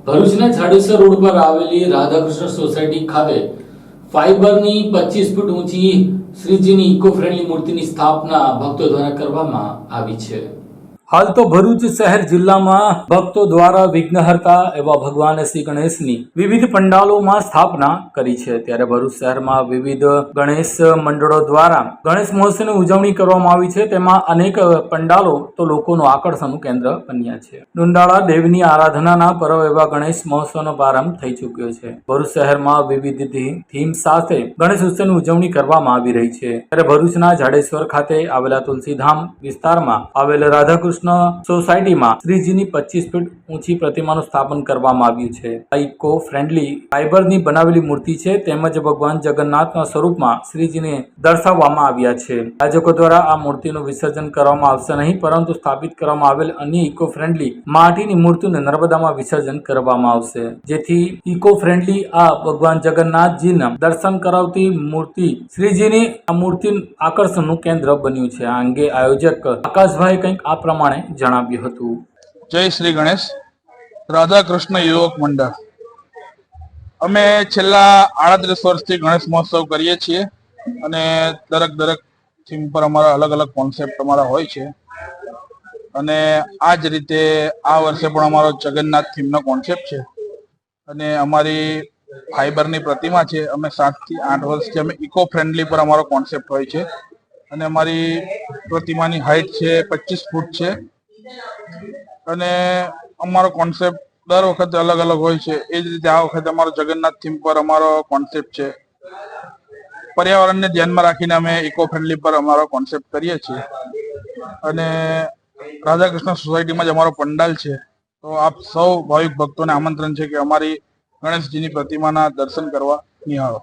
ભરૂચના જાડેસર રોડ પર આવેલી રાધાકૃષ્ણ સોસાયટી ખાતે ફાઈબરની 25 ફૂટ ઊંચી શ્રીજીની ઇકો ફ્રેન્ડલી મૂર્તિની સ્થાપના ભક્તો દ્વારા કરવામાં આવી છે। હાલ તો ભરૂચ શહેર જિલ્લામાં ભક્તો દ્વારા વિઘ્નહર્તા એવા ભગવાન શ્રી ગણેશની વિવિધ પંડાલોમાં સ્થાપના કરી છે। ત્યારે ભરૂચ શહેરમાં વિવિધ ગણેશ મંડળો દ્વારા ગણેશ મહોત્સવની ઉજવણી કરવામાં આવી છે। તેમાં અનેક પંડાલો તો લોકોનું આકર્ષણનું કેન્દ્ર બન્યા છે। ડુંડાળા દેવની આરાધનાના પર્વ એવા ગણેશ મહોત્સવનો પ્રારંભ થઈ ચૂક્યો છે। ભરૂચ શહેરમાં વિવિધ થીમ સાથે ગણેશ ઉત્સવની ઉજવણી કરવામાં આવી રહી છે। ત્યારે ભરૂચના જાડેશ્વર ખાતે આવેલા તુલસીધામ વિસ્તારમાં આવેલ રાધાકૃષ્ણ સોસાયટીમાં શ્રીજીની 25 ફૂટ ઊંચી પ્રતિમાનું સ્થાપન કરવામાં આવ્યું છે। આ ઇકો ફ્રેન્ડલી ફાઈબરની બનાવેલી મૂર્તિ છે તેમજ ભગવાન જગન્નાથના સ્વરૂપમાં શ્રીજીને દર્શાવવામાં આવ્યા છે। આયોજકો દ્વારા આ મૂર્તિનું વિસર્જન કરવામાં આવશે નહીં, પરંતુ સ્થાપિત કરવામાં આવેલ અન્ય ઇકો ફ્રેન્ડલી માટીની મૂર્તિને નર્મદામાં વિસર્જન કરવામાં આવશે, જેથી ઇકો ફ્રેન્ડલી આ ભગવાન જગન્નાથજીના દર્શન કરાવતી મૂર્તિ શ્રીજીની આ મૂર્તિ આકર્ષણનું કેન્દ્ર બન્યું છે। આ અંગે આયોજક આકાશભાઈ કંઈક આ પ્રમાણે જણાવ્યું હતું। જય શ્રી ગણેશ। રાધાકૃષ્ણ યુવક મંડળ અમે છેલ્લા 38 વર્ષથી ગણેશ મહોત્સવ કરીએ છીએ અને દરેક થીમ પર અમારા અલગ અલગ કોન્સેપ્ટ અમારા હોય છે અને આ જ રીતે આ વર્ષે પણ અમારો જગન્નાથ થીમનો કોન્સેપ્ટ છે અને અમારી ફાઈબરની પ્રતિમા છે। અમે 7 થી 8 વર્ષથી અમે ઇકો ફ્રેન્ડલી પર અમારો કોન્સેપ્ટ હોય છે અને અમારી પ્રતિમાની હાઈટ છે 25 ફૂટ છે અને અમારો કોન્સેપ્ટ દર વખતે અલગ અલગ હોય છે। એ જ રીતે આ વખતે અમારો જગન્નાથ થીમ પર અમારો કોન્સેપ્ટ છે। પર્યાવરણને ધ્યાનમાં રાખીને અમે ઇકો ફ્રેન્ડલી પર અમારો કોન્સેપ્ટ કરીએ છીએ અને રાધાકૃષ્ણ સોસાયટીમાં જ અમારો પંડાલ છે। તો આપ સૌ ભાવિક ભક્તોને આમંત્રણ છે કે અમારી ગણેશજીની પ્રતિમાના દર્શન કરવા નિહાળો।